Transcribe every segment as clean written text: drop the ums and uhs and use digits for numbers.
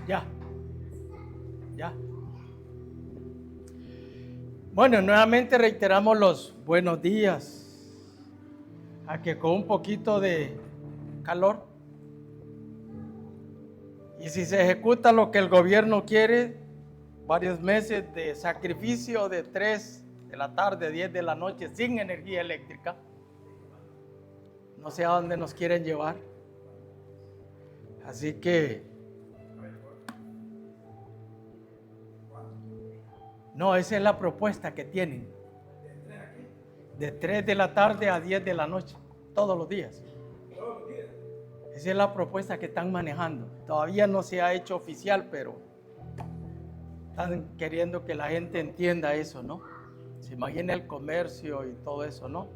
Ya, ya. Bueno, nuevamente reiteramos los buenos días. A que con un poquito de calor. Y si se ejecuta lo que el gobierno quiere, varios meses de sacrificio de 3 de la tarde, 10 de la noche, sin energía eléctrica. No sé a dónde nos quieren llevar. Así que no, esa es la propuesta que tienen. De 3 de la tarde a 10 de la noche, todos los días. Esa es la propuesta que están manejando. Todavía no se ha hecho oficial, pero están queriendo que la gente entienda eso, ¿no? Se imagina el comercio y todo eso, ¿no?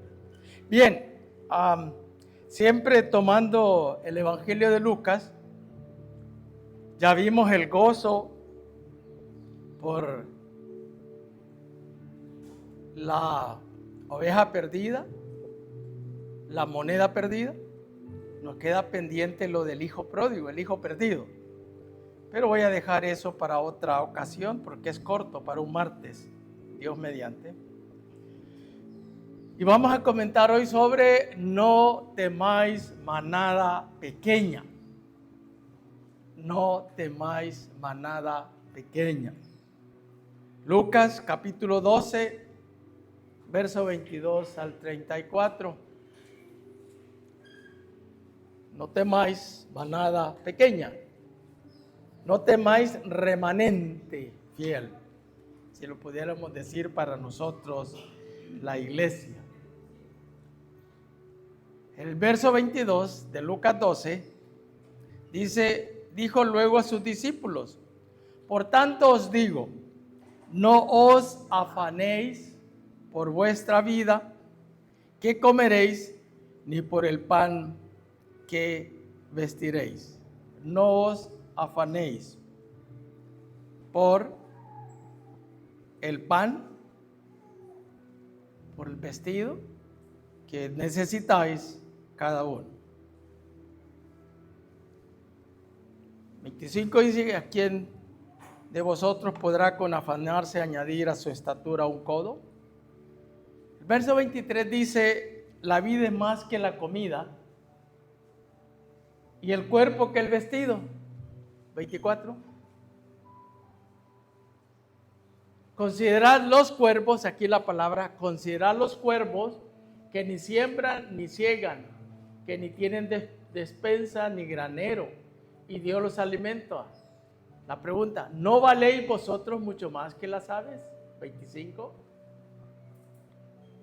Bien, siempre tomando el Evangelio de Lucas, ya vimos el gozo por la oveja perdida, la moneda perdida. Nos queda pendiente lo del hijo pródigo, el hijo perdido. Pero voy a dejar eso para otra ocasión porque es corto para un martes, Dios mediante. Y vamos a comentar hoy sobre no temáis manada pequeña. No temáis manada pequeña. Lucas capítulo 12, verso 22 al 34. No temáis manada pequeña. No temáis remanente fiel. Si lo pudiéramos decir para nosotros, la iglesia. El verso 22 de Lucas 12 dice, dijo luego a sus discípulos, por tanto os digo, no os afanéis por vuestra vida, qué comeréis, ni por el pan que vestiréis. No os afanéis por el pan, por el vestido que necesitáis cada uno. 25 dice, ¿a quién de vosotros podrá con afanarse añadir a su estatura un codo? El verso 23 dice, la vida es más que la comida y el cuerpo que el vestido. 24. Considerad los cuervos, aquí la palabra, considerad los cuervos que ni siembran ni ciegan, que ni tienen despensa ni granero, y Dios los alimenta. La pregunta, ¿no valéis vosotros mucho más que las aves? 25.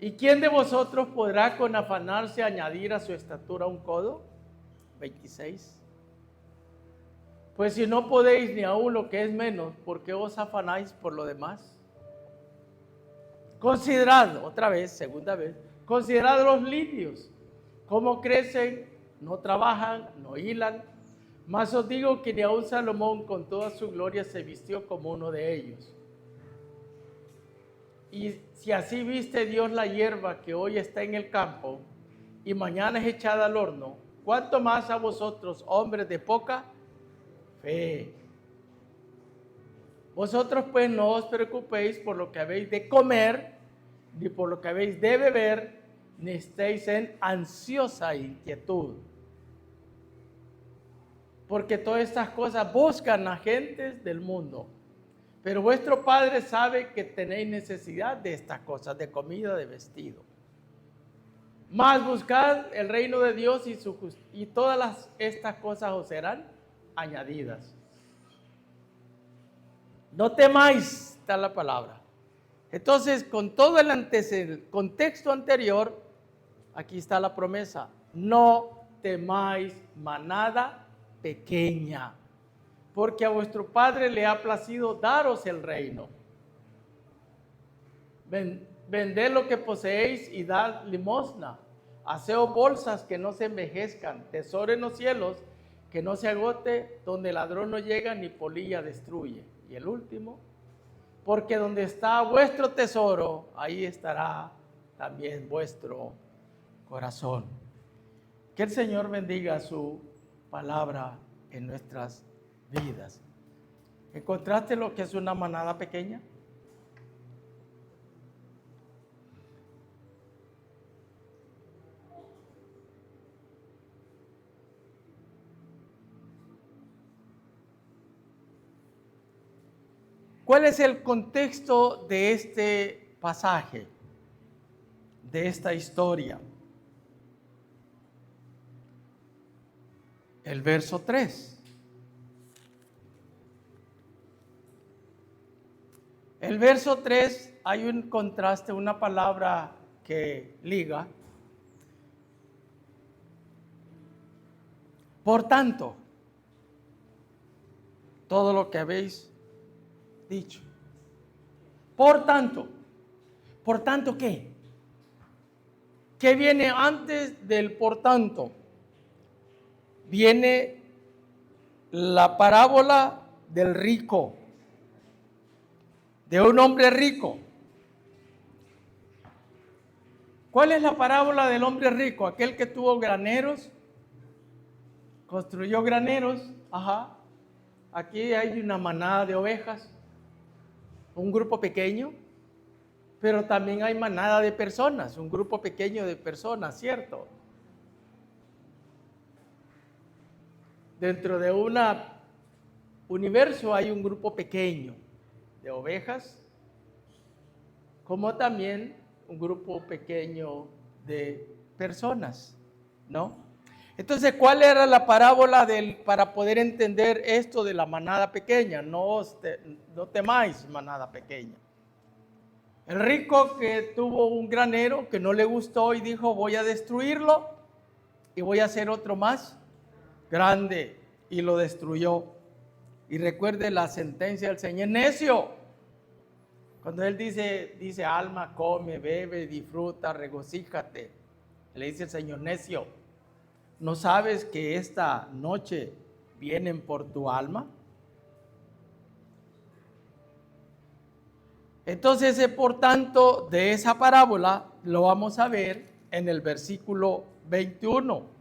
¿Y quién de vosotros podrá con afanarse añadir a su estatura un codo? 26. Pues si no podéis ni aún lo que es menos, ¿por qué os afanáis por lo demás? Considerad, otra vez, segunda vez, considerad los lirios, cómo crecen, no trabajan, no hilan, mas os digo que ni aun Salomón con toda su gloria se vistió como uno de ellos. Y si así viste Dios la hierba que hoy está en el campo y mañana es echada al horno, ¿cuánto más a vosotros, hombres de poca fe? Vosotros pues no os preocupéis por lo que habéis de comer, ni por lo que habéis de beber, ni estéis en ansiosa inquietud. Porque todas estas cosas buscan a gentes del mundo. Pero vuestro Padre sabe que tenéis necesidad de estas cosas, de comida, de vestido. Mas buscad el reino de Dios y todas estas cosas os serán añadidas. No temáis, está la palabra. Entonces, con todo el contexto anterior, aquí está la promesa. No temáis manada pequeña, porque a vuestro Padre le ha placido daros el reino. Vended lo que poseéis y dad limosna. Haceos bolsas que no se envejezcan, tesoro en los cielos, que no se agote, donde el ladrón no llega ni polilla destruye. Y el último, porque donde está vuestro tesoro, ahí estará también vuestro corazón. Que el Señor bendiga su palabra en nuestras vidas. ¿Encontraste lo que es una manada pequeña? ¿Cuál es el contexto de este pasaje, de esta historia? El verso 3. El verso 3 hay un contraste, una palabra que liga. Por tanto, todo lo que habéis dicho. Por tanto ¿qué? ¿Qué viene antes del por tanto? Viene la parábola del rico, de un hombre rico. ¿Cuál es la parábola del hombre rico? Aquel que tuvo graneros, construyó graneros, aquí hay una manada de ovejas, un grupo pequeño, pero también hay manada de personas, un grupo pequeño de personas, ¿cierto? Dentro de un universo hay un grupo pequeño de ovejas, como también un grupo pequeño de personas, ¿no? Entonces, ¿cuál era la parábola para poder entender esto de la manada pequeña? No temáis, manada pequeña. El rico que tuvo un granero que no le gustó y dijo, voy a destruirlo y voy a hacer otro más grande, y lo destruyó. Y recuerde la sentencia del Señor: necio. Cuando Él dice alma, come, bebe, disfruta, regocíjate, le dice el Señor: necio, ¿no sabes que esta noche vienen por tu alma? Entonces, por tanto, de esa parábola lo vamos a ver en el versículo 21,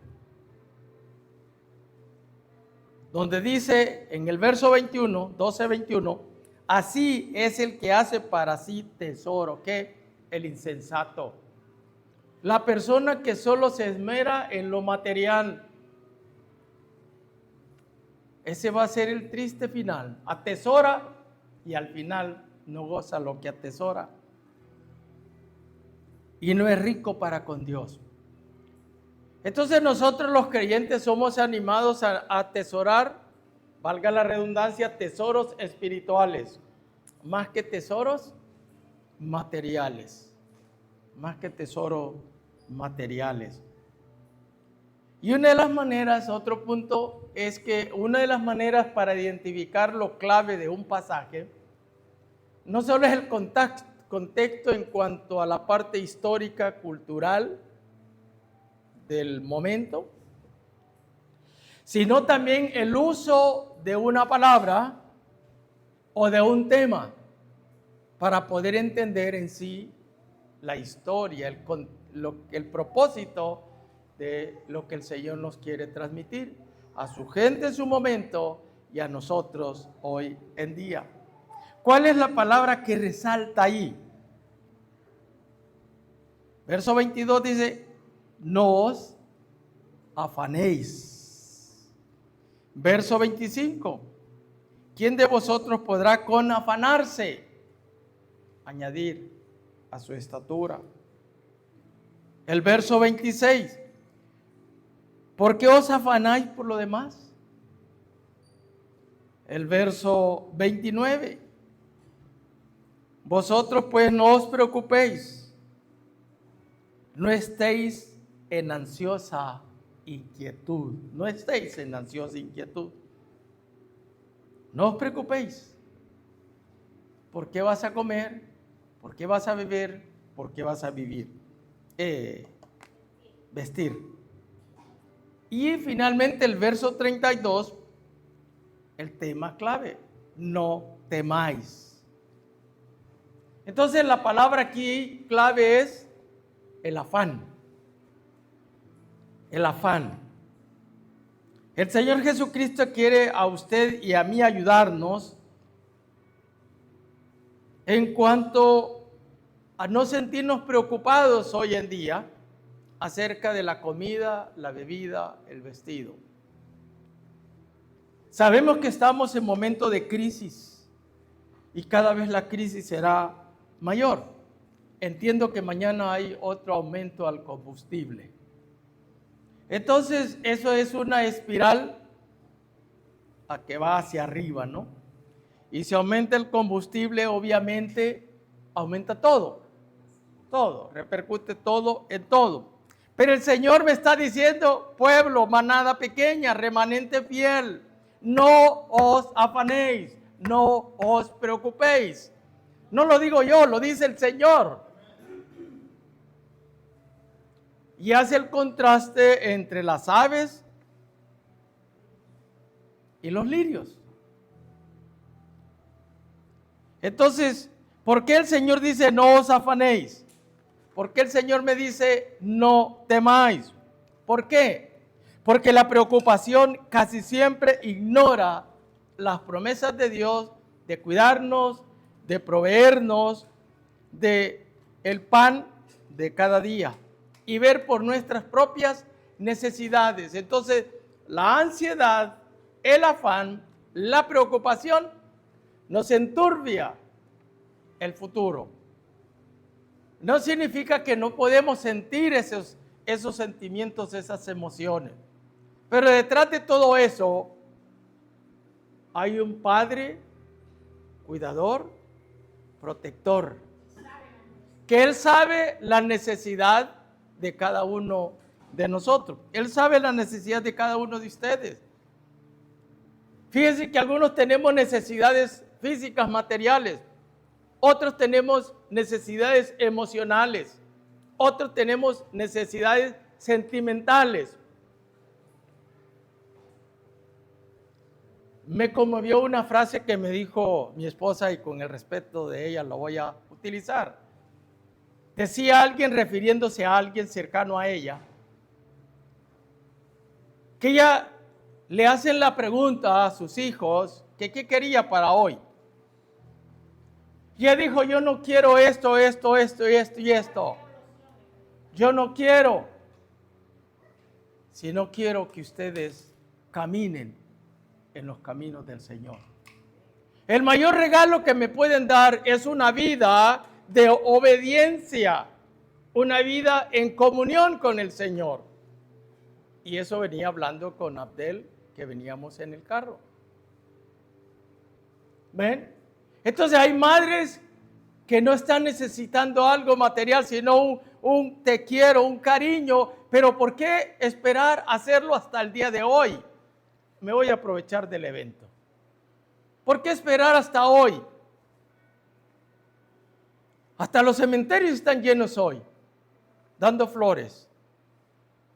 donde dice en el verso 21, 12:21, así es el que hace para sí tesoro, ¿qué? El insensato. La persona que solo se esmera en lo material. Ese va a ser el triste final. Atesora y al final no goza lo que atesora. Y no es rico para con Dios. Entonces nosotros los creyentes somos animados a atesorar, valga la redundancia, tesoros espirituales, más que tesoros materiales. Más que tesoros materiales. Y una de las maneras, otro punto, es que una de las maneras para identificar lo clave de un pasaje no solo es el contexto en cuanto a la parte histórica, cultural del momento, sino también el uso de una palabra o de un tema para poder entender en sí la historia, el propósito de lo que el Señor nos quiere transmitir a su gente en su momento y a nosotros hoy en día. ¿Cuál es la palabra que resalta ahí? Verso 22 dice, no os afanéis. Verso 25, ¿quién de vosotros podrá con afanarse añadir a su estatura? El verso 26, ¿por qué os afanáis por lo demás? El verso 29, vosotros pues no os preocupéis, no estéis en ansiosa inquietud, no estéis en ansiosa inquietud. No os preocupéis. ¿Por qué vas a comer? ¿Por qué vas a beber? ¿Por qué vas a vivir? Vestir. Y finalmente el verso 32, el tema clave, no temáis. Entonces la palabra aquí clave es el afán. El afán. El Señor Jesucristo quiere a usted y a mí ayudarnos en cuanto a no sentirnos preocupados hoy en día acerca de la comida, la bebida, el vestido. Sabemos que estamos en momento de crisis y cada vez la crisis será mayor. Entiendo que mañana hay otro aumento al combustible. Entonces, eso es una espiral a que va hacia arriba, ¿no? Y si aumenta el combustible, obviamente aumenta todo, repercute todo en todo. Pero el Señor me está diciendo, pueblo, manada pequeña, remanente fiel, no os afanéis, no os preocupéis. No lo digo yo, lo dice el Señor. Y hace el contraste entre las aves y los lirios. Entonces, ¿por qué el Señor dice no os afanéis? ¿Por qué el Señor me dice no temáis? ¿Por qué? Porque la preocupación casi siempre ignora las promesas de Dios de cuidarnos, de proveernos de el pan de cada día y ver por nuestras propias necesidades. Entonces, la ansiedad, el afán, la preocupación nos enturbia el futuro. No significa que no podemos sentir esos sentimientos, esas emociones. Pero detrás de todo eso hay un Padre, cuidador, protector, que Él sabe la necesidad de cada uno de nosotros. Él sabe la necesidad de cada uno de ustedes. Fíjense que algunos tenemos necesidades físicas, materiales. Otros tenemos necesidades emocionales. Otros tenemos necesidades sentimentales. Me conmovió una frase que me dijo mi esposa y con el respeto de ella lo voy a utilizar. Decía alguien refiriéndose a alguien cercano a ella, que ella le hacen la pregunta a sus hijos que qué quería para hoy. Y ella dijo, yo no quiero esto y esto. Yo no quiero, sino quiero que ustedes caminen en los caminos del Señor. El mayor regalo que me pueden dar es una vida de obediencia, una vida en comunión con el Señor. Y eso venía hablando con Abdel, que veníamos en el carro. ¿Ven? Entonces hay madres que no están necesitando algo material, sino un te quiero, un cariño. Pero ¿por qué esperar hacerlo hasta el día de hoy? Me voy a aprovechar del evento. ¿Por qué esperar hasta hoy? Hasta los cementerios están llenos hoy, dando flores,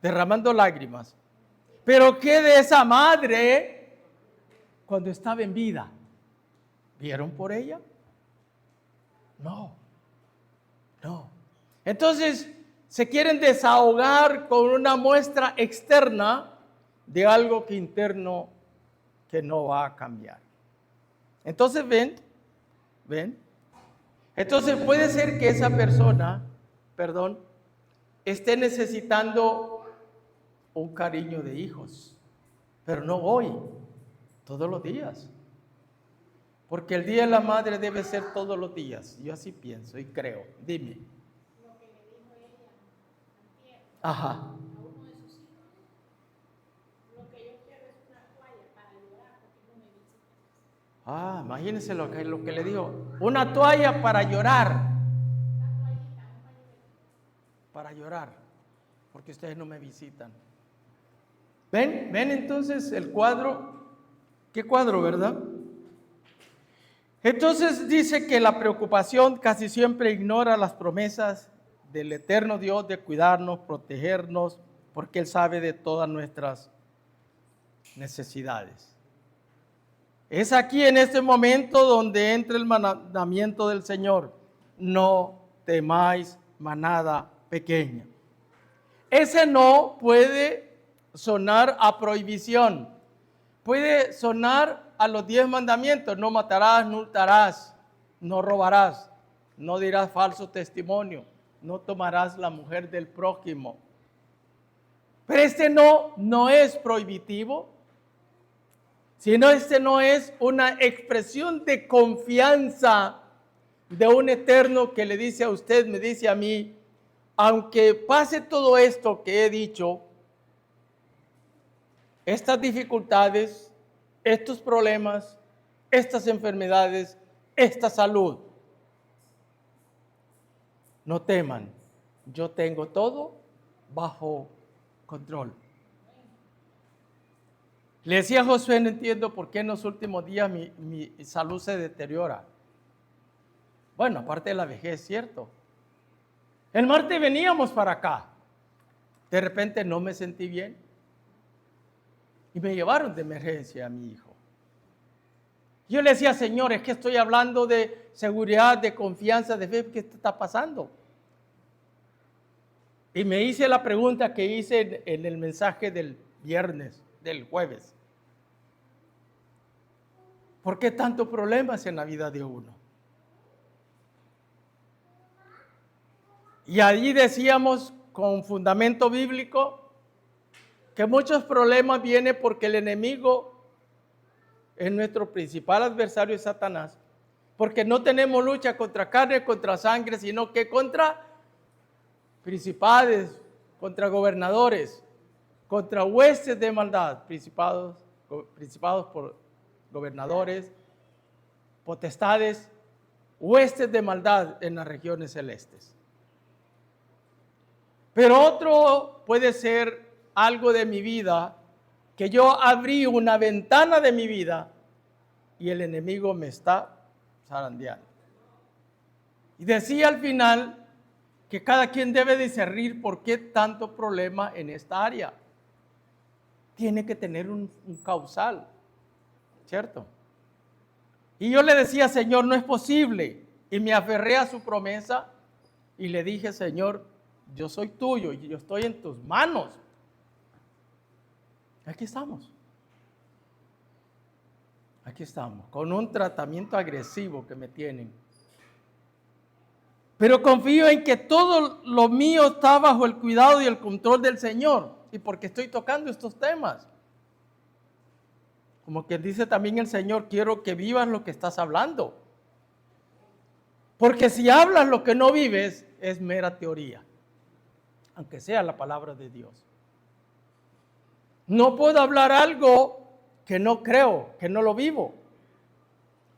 derramando lágrimas. Pero ¿qué de esa madre cuando estaba en vida? ¿Vieron por ella? No. Entonces, se quieren desahogar con una muestra externa de algo que interno que no va a cambiar. Entonces, ven. Entonces puede ser que esa persona, esté necesitando un cariño de hijos, pero no hoy, todos los días. Porque el Día de la Madre debe ser todos los días. Yo así pienso y creo. Dime. Lo que le dijo ella antier, Ajá. a uno de sus hijos, lo que yo quiero es una toalla para llorar porque no me visitan. Imagínense lo que le dijo. Una toalla para llorar. Una toallita, un pañuelo. Para llorar, porque ustedes no me visitan. ¿Ven entonces el cuadro? ¿Qué cuadro, verdad? Entonces dice que la preocupación casi siempre ignora las promesas del eterno Dios de cuidarnos, protegernos, porque Él sabe de todas nuestras necesidades. Es aquí en este momento donde entra el mandamiento del Señor. No temáis, manada pequeña. Ese no puede sonar a prohibición. Puede sonar a los 10 mandamientos. No matarás, no hurtarás. no robarás, no dirás falso testimonio, no tomarás la mujer del prójimo. Pero este no es prohibitivo, sino este no es una expresión de confianza de un eterno que le dice a usted, me dice a mí, aunque pase todo esto que he dicho, estas dificultades, estos problemas, estas enfermedades, esta salud, no teman, yo tengo todo bajo control. Le decía a Josué, no entiendo por qué en los últimos días mi salud se deteriora. Bueno, aparte de la vejez, cierto. El martes veníamos para acá. De repente no me sentí bien. Y me llevaron de emergencia a mi hijo. Yo le decía, Señor, es que estoy hablando de seguridad, de confianza, de fe. ¿Qué está pasando? Y me hice la pregunta que hice en el mensaje del viernes, del jueves. ¿Por qué tantos problemas en la vida de uno? Y allí decíamos con fundamento bíblico que muchos problemas vienen porque el enemigo es nuestro principal adversario, Satanás, porque no tenemos lucha contra carne, contra sangre, sino que contra principados, contra gobernadores, contra huestes de maldad, principados por gobernadores, potestades, huestes de maldad en las regiones celestes. Pero otro puede ser algo de mi vida, que yo abrí una ventana de mi vida y el enemigo me está zarandeando. Y decía al final que cada quien debe discernir por qué tanto problema en esta área. Tiene que tener un causal, ¿cierto? Y yo le decía, Señor, no es posible. Y me aferré a su promesa y le dije, Señor, yo soy tuyo y yo estoy en tus manos. Aquí estamos. Aquí estamos, con un tratamiento agresivo que me tienen. Pero confío en que todo lo mío está bajo el cuidado y el control del Señor. Y porque estoy tocando estos temas. Como que dice también el Señor, quiero que vivas lo que estás hablando. Porque si hablas lo que no vives, es mera teoría. Aunque sea la palabra de Dios. No puedo hablar algo que no creo, que no lo vivo.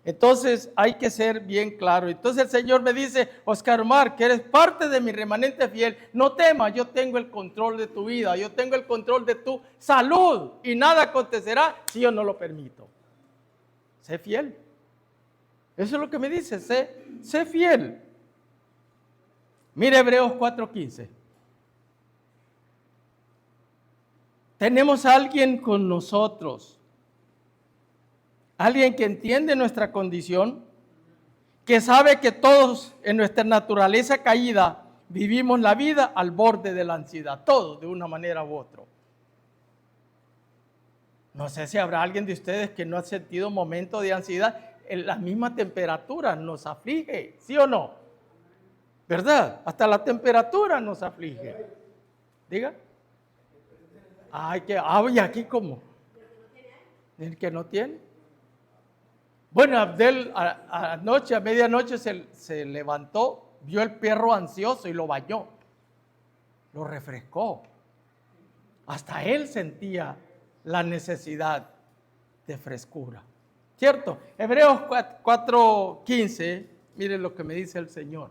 Entonces hay que ser bien claro. Entonces el Señor me dice, Oscar Omar, que eres parte de mi remanente fiel, no temas, yo tengo el control de tu vida, yo tengo el control de tu salud y nada acontecerá si yo no lo permito. Sé fiel. Eso es lo que me dice, sé fiel. Mire Hebreos 4:15. Tenemos a alguien con nosotros, alguien que entiende nuestra condición, que sabe que todos en nuestra naturaleza caída vivimos la vida al borde de la ansiedad, todos de una manera u otra. No sé si habrá alguien de ustedes que no ha sentido momentos de ansiedad. En la misma temperatura nos aflige, ¿sí o no? ¿Verdad? Hasta la temperatura nos aflige. Diga. Ay, y aquí cómo. ¿El que no tiene? Bueno, Abdel anoche, a medianoche se levantó, vio el perro ansioso y lo bañó. Lo refrescó. Hasta él sentía la necesidad de frescura. ¿Cierto? Hebreos 4:15, miren lo que me dice el Señor.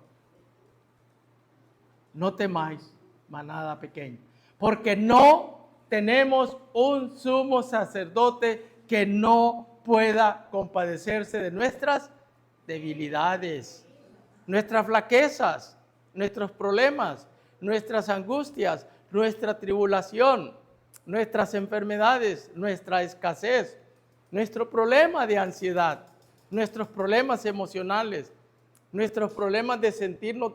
No temáis, manada pequeña, porque no tenemos un sumo sacerdote que no pueda compadecerse de nuestras debilidades, nuestras flaquezas, nuestros problemas, nuestras angustias, nuestra tribulación, nuestras enfermedades, nuestra escasez, nuestro problema de ansiedad, nuestros problemas emocionales, nuestros problemas de sentirnos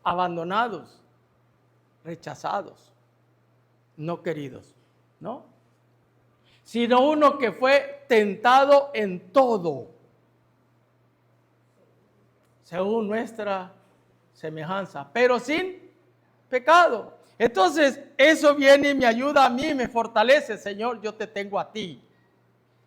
abandonados, rechazados, no queridos, ¿no? Sino uno que fue tentado en todo. según nuestra semejanza, pero sin pecado. Entonces, eso viene y me ayuda a mí, me fortalece. Señor, yo te tengo a ti.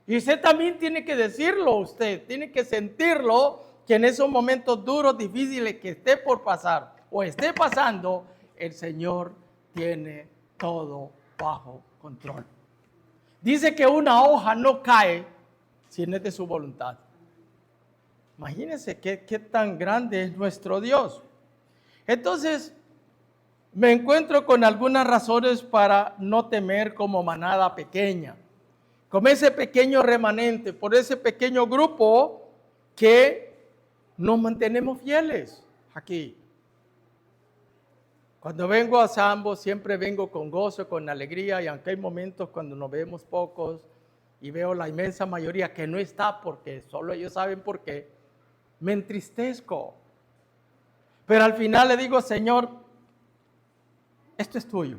Y usted también tiene que decirlo, usted tiene que sentirlo, que en esos momentos duros, difíciles que esté por pasar o esté pasando, el Señor tiene todo bajo control. Dice que una hoja no cae si no es de su voluntad. Imagínense qué tan grande es nuestro Dios. Entonces, me encuentro con algunas razones para no temer como manada pequeña, como ese pequeño remanente, por ese pequeño grupo que nos mantenemos fieles aquí. Cuando vengo a Sambo siempre vengo con gozo, con alegría, y aunque hay momentos cuando nos vemos pocos y veo la inmensa mayoría que no está porque solo ellos saben por qué, me entristezco. Pero al final le digo, Señor, esto es tuyo.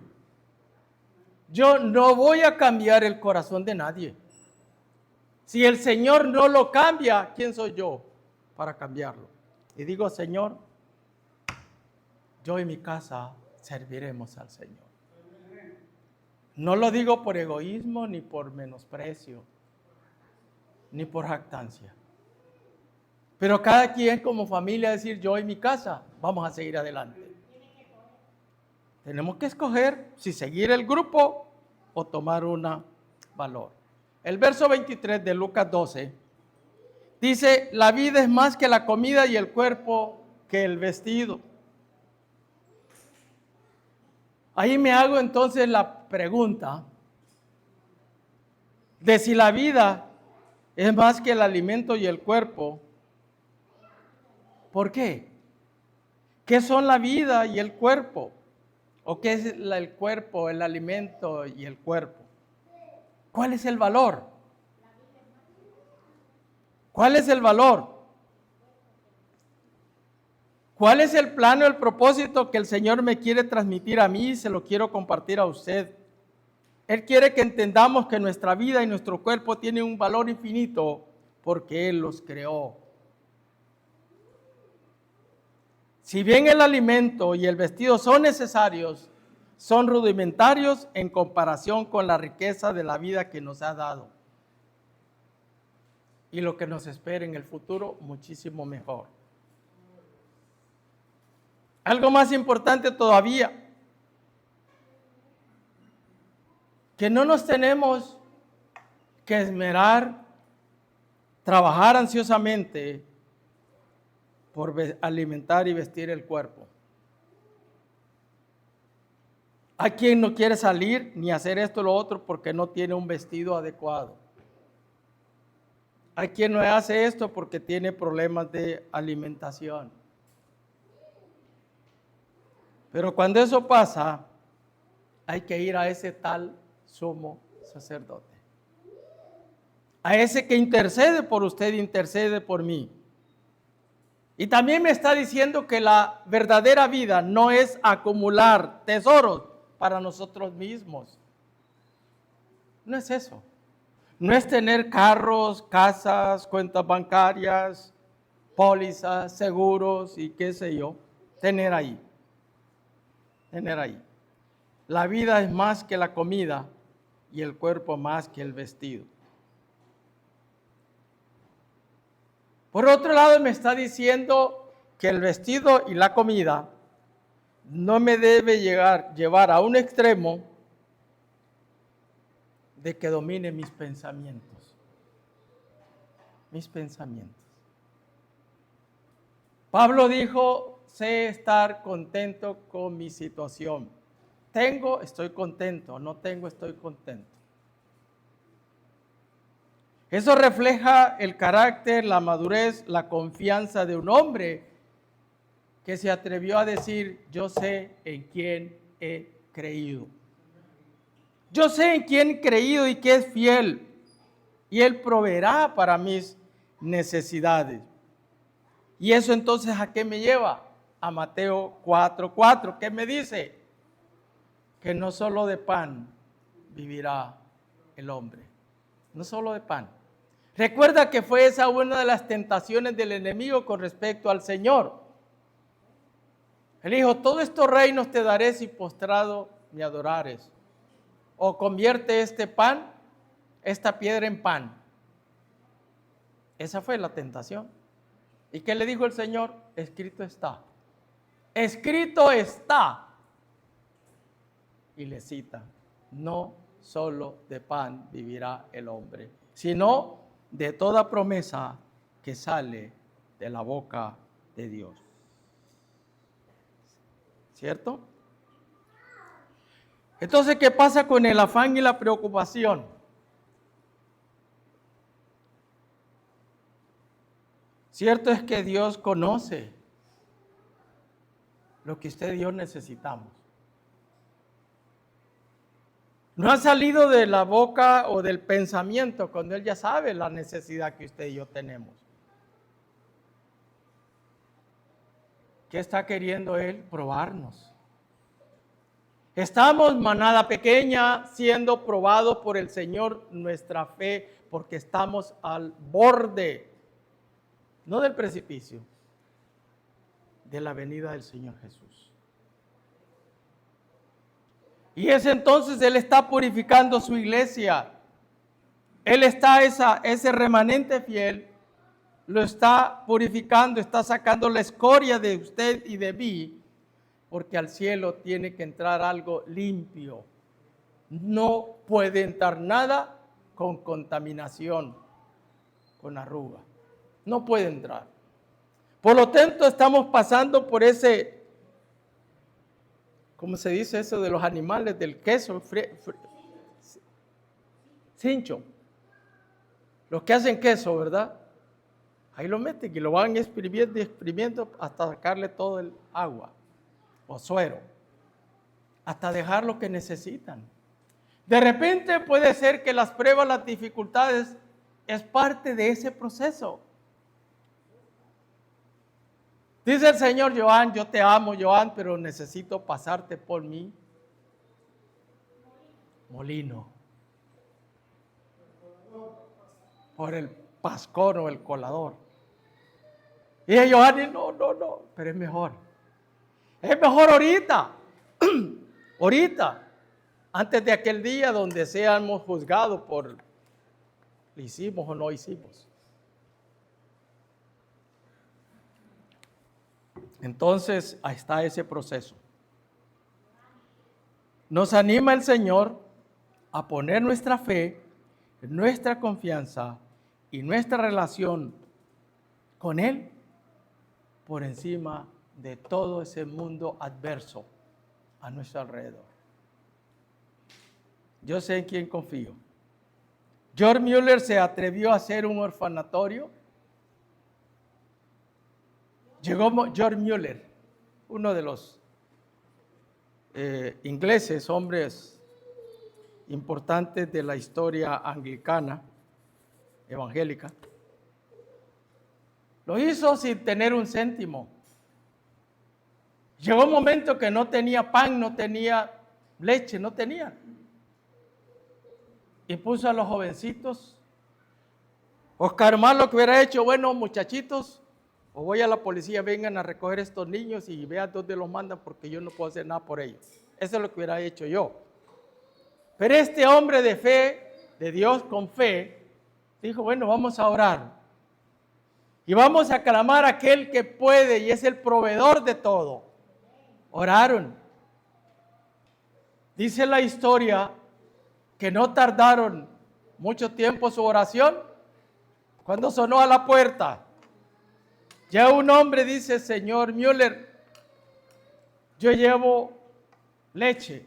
Yo no voy a cambiar el corazón de nadie. Si el Señor no lo cambia, ¿quién soy yo para cambiarlo? Y digo, Señor, yo y mi casa serviremos al Señor. No lo digo por egoísmo, ni por menosprecio, ni por jactancia. Pero cada quien como familia decir, yo y mi casa, vamos a seguir adelante. Tenemos que escoger si seguir el grupo o tomar un valor. El verso 23 de Lucas 12 dice, la vida es más que la comida y el cuerpo que el vestido. Ahí me hago entonces la pregunta de si la vida es más que el alimento y el cuerpo. ¿Por qué? ¿Qué son la vida y el cuerpo? ¿O qué es el cuerpo, el alimento y el cuerpo? ¿Cuál es el valor? ¿Cuál es el valor? ¿Cuál es el plano, el propósito que el Señor me quiere transmitir a mí y se lo quiero compartir a usted? Él quiere que entendamos que nuestra vida y nuestro cuerpo tienen un valor infinito porque Él los creó. Si bien el alimento y el vestido son necesarios, son rudimentarios en comparación con la riqueza de la vida que nos ha dado. Y lo que nos espera en el futuro, muchísimo mejor. Algo más importante todavía, que no nos tenemos que esmerar, trabajar ansiosamente por alimentar y vestir el cuerpo. Hay quien no quiere salir ni hacer esto o lo otro porque no tiene un vestido adecuado. Hay quien no hace esto porque tiene problemas de alimentación. Pero cuando eso pasa, hay que ir a ese tal sumo sacerdote. A ese que intercede por usted, intercede por mí. Y también me está diciendo que la verdadera vida no es acumular tesoros para nosotros mismos. No es eso. No es tener carros, casas, cuentas bancarias, pólizas, seguros y qué sé yo. Tener ahí. La vida es más que la comida y el cuerpo más que el vestido. Por otro lado, me está diciendo que el vestido y la comida no me debe llevar a un extremo de que domine mis pensamientos. Mis pensamientos. Pablo dijo, sé estar contento con mi situación. Tengo, estoy contento. No tengo, estoy contento. Eso refleja el carácter, la madurez, la confianza de un hombre que se atrevió a decir, yo sé en quién he creído. Yo sé en quién he creído y que es fiel. Y Él proveerá para mis necesidades. Y eso entonces, ¿a qué me lleva? A Mateo 4:4, ¿qué me dice? Que no solo de pan vivirá el hombre. No solo de pan. Recuerda que fue esa una de las tentaciones del enemigo con respecto al Señor. Él dijo, todos estos reinos te daré si postrado me adorares. O convierte esta piedra en pan. Esa fue la tentación. ¿Y qué le dijo el Señor? Escrito está. Escrito está. Y le cita, no solo de pan vivirá el hombre, sino de toda promesa que sale de la boca de Dios. ¿Cierto? Entonces, ¿qué pasa con el afán y la preocupación? Cierto es que Dios conoce lo que usted y yo necesitamos. No ha salido de la boca o del pensamiento cuando Él ya sabe la necesidad que usted y yo tenemos. ¿Qué está queriendo Él? Probarnos. Estamos, manada pequeña, siendo probados por el Señor nuestra fe, porque estamos al borde, no del precipicio, de la venida del Señor Jesús. Y es entonces Él está purificando su iglesia. Él está, ese remanente fiel, lo está purificando, está sacando la escoria de usted y de mí, porque al cielo tiene que entrar algo limpio. No puede entrar nada con contaminación, con arruga. No puede entrar. Por lo tanto, estamos pasando por ese, ¿cómo se dice eso de los animales, del queso? Cincho. Los que hacen queso, ¿verdad? Ahí lo meten y lo van exprimiendo hasta sacarle todo el agua o suero, hasta dejar lo que necesitan. De repente puede ser que las pruebas, las dificultades, es parte de ese proceso. Dice el Señor, Joan, yo te amo, Joan, pero necesito pasarte por mi molino, por el pascón o el colador. Y Joan, no, pero es mejor. Es mejor ahorita, ahorita, antes de aquel día donde seamos juzgados por lo hicimos o no hicimos. Entonces, ahí está ese proceso. Nos anima el Señor a poner nuestra fe, nuestra confianza y nuestra relación con Él por encima de todo ese mundo adverso a nuestro alrededor. Yo sé en quién confío. George Mueller se atrevió a hacer un orfanatorio. Llegó George Mueller, uno de los ingleses, hombres importantes de la historia anglicana, evangélica. Lo hizo sin tener un céntimo. Llegó un momento que no tenía pan, no tenía leche, no tenía. Y puso a los jovencitos. Oscar Mar lo que hubiera hecho, bueno, muchachitos, o voy a la policía, vengan a recoger estos niños y vean dónde los mandan porque yo no puedo hacer nada por ellos. Eso es lo que hubiera hecho yo. Pero este hombre de fe, de Dios con fe, dijo, bueno, vamos a orar. Y vamos a clamar a aquel que puede y es el proveedor de todo. Oraron. Dice la historia que no tardaron mucho tiempo su oración cuando sonó a la puerta. Ya un hombre dice, señor Mueller, yo llevo leche.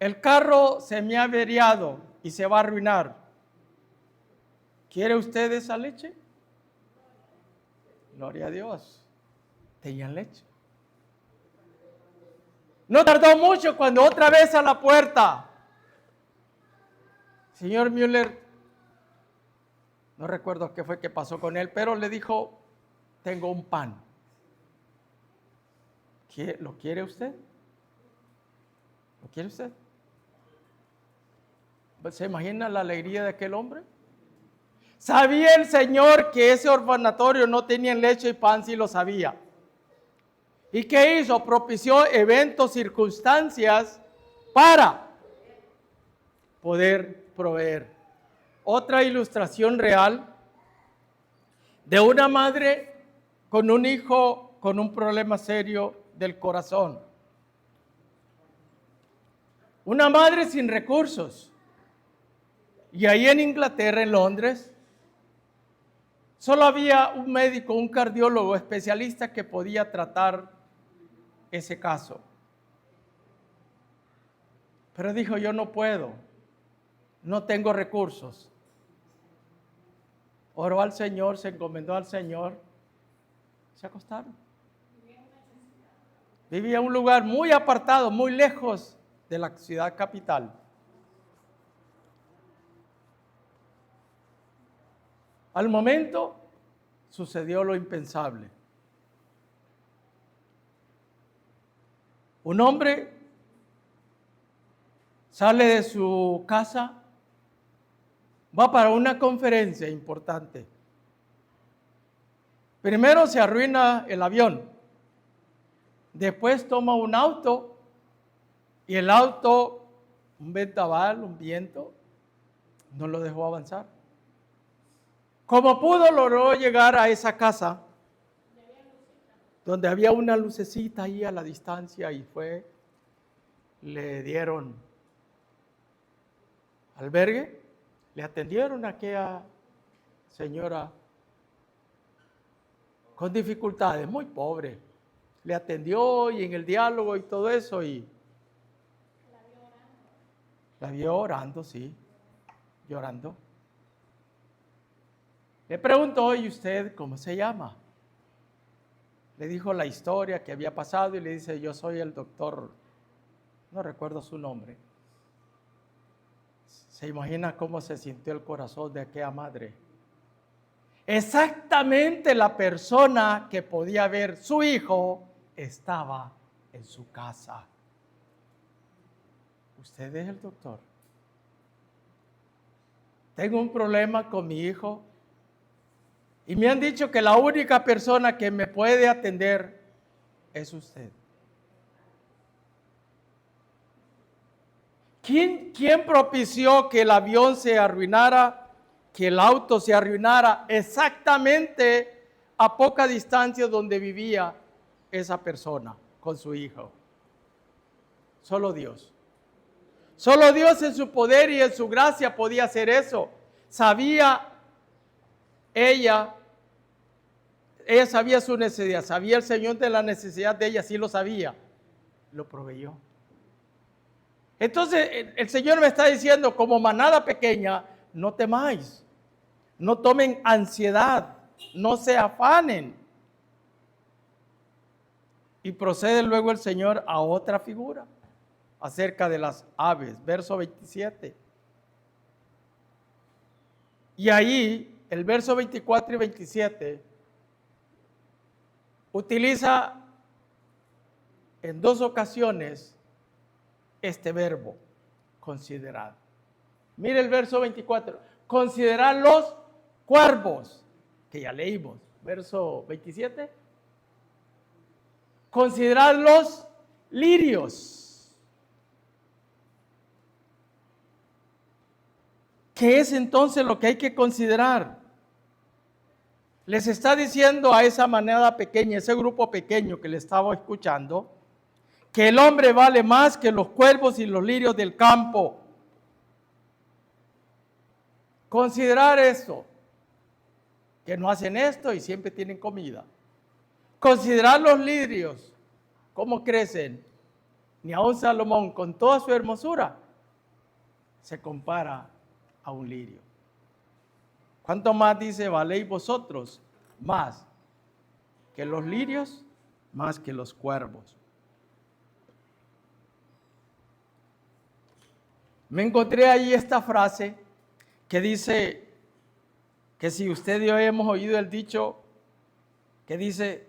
El carro se me ha averiado y se va a arruinar. ¿Quiere usted esa leche? Gloria a Dios. Tenían leche. No tardó mucho cuando otra vez a la puerta. Señor Mueller, no recuerdo qué fue que pasó con él, pero le dijo, tengo un pan. ¿Lo quiere usted? ¿Lo quiere usted? ¿Se imagina la alegría de aquel hombre? Sabía el Señor que ese orfanatorio no tenía leche y pan, sí lo sabía. ¿Y qué hizo? Propició eventos, circunstancias para poder proveer. Otra ilustración real de una madre con un hijo con un problema serio del corazón. Una madre sin recursos. Y ahí en Inglaterra, en Londres, solo había un médico, un cardiólogo especialista que podía tratar ese caso. Pero dijo, yo no puedo, no tengo recursos. Oró al Señor, se encomendó al Señor, se acostaron. Vivía en un lugar muy apartado, muy lejos de la ciudad capital. Al momento sucedió lo impensable. Un hombre sale de su casa, va para una conferencia importante. Primero se arruina el avión, después toma un auto y el auto, un vendaval, un viento, no lo dejó avanzar. Como pudo, logró llegar a esa casa donde había una lucecita ahí a la distancia y fue, le dieron albergue, le atendieron a aquella señora con dificultades, muy pobre. Le atendió y en el diálogo y todo eso y la vio orando, sí, llorando. Le preguntó, ¿y usted cómo se llama? Le dijo la historia que había pasado y le dice, yo soy el doctor, no recuerdo su nombre. ¿Se imagina cómo se sintió el corazón de aquella madre? Exactamente la persona que podía ver su hijo estaba en su casa. Usted es el doctor. Tengo un problema con mi hijo y me han dicho que la única persona que me puede atender es usted. ¿Quién propició que el avión se arruinara, que el auto se arruinara exactamente a poca distancia donde vivía esa persona con su hijo? Solo Dios. Solo Dios en su poder y en su gracia podía hacer eso. Ella sabía su necesidad, sabía el Señor de la necesidad de ella, sí lo sabía, lo proveyó. Entonces el Señor me está diciendo, como manada pequeña, no temáis, no tomen ansiedad, no se afanen. Y procede luego el Señor a otra figura acerca de las aves, verso 27. Y ahí, el verso 24 y 27, utiliza en dos ocasiones este verbo, considerar. Mire el verso 24, considerar los cuervos, que ya leímos, verso 27. Considerar los lirios. ¿Qué es entonces lo que hay que considerar? Les está diciendo a esa manada pequeña, ese grupo pequeño que le estaba escuchando, que el hombre vale más que los cuervos y los lirios del campo. Considerar esto, que no hacen esto y siempre tienen comida. Considerar los lirios, cómo crecen. Ni aun Salomón, con toda su hermosura, se compara a un lirio. ¿Cuánto más dice, valéis vosotros? Más que los lirios, más que los cuervos. Me encontré ahí esta frase que dice que si usted y yo hemos oído el dicho que dice,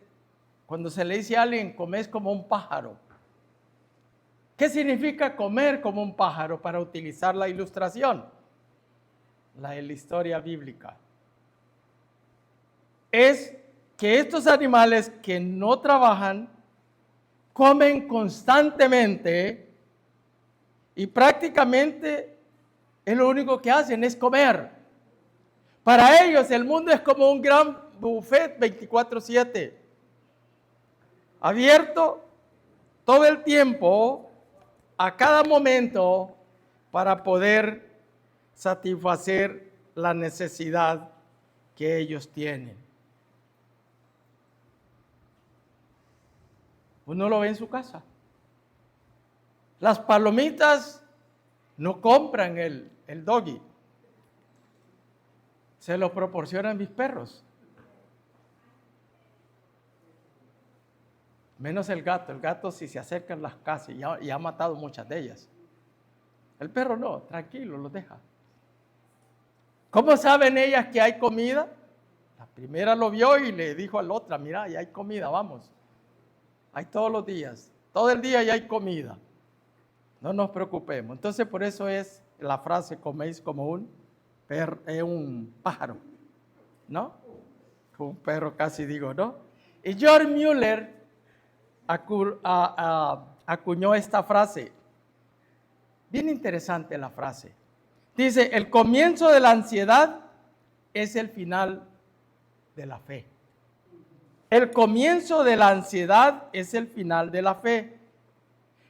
cuando se le dice a alguien, comes como un pájaro. ¿Qué significa comer como un pájaro para utilizar la ilustración? La historia bíblica. es que estos animales que no trabajan comen constantemente y prácticamente es lo único que hacen es comer. Para ellos el mundo es como un gran buffet 24/7, abierto todo el tiempo, a cada momento, para poder satisfacer la necesidad que ellos tienen. Uno lo ve en su casa. Las palomitas no compran el doggy. Se lo proporcionan mis perros. Menos el gato. El gato si se acercan las casas y ha matado muchas de ellas. El perro no, tranquilo, los deja. ¿Cómo saben ellas que hay comida? La primera lo vio y le dijo a la otra, mira, ya hay comida, vamos. Hay todos los días, todo el día ya hay comida. No nos preocupemos. Entonces por eso es la frase, coméis como un pájaro, ¿no? Como un perro casi digo, ¿no? Y George Mueller acuñó esta frase. Bien interesante la frase. Dice, el comienzo de la ansiedad es el final de la fe. El comienzo de la ansiedad es el final de la fe.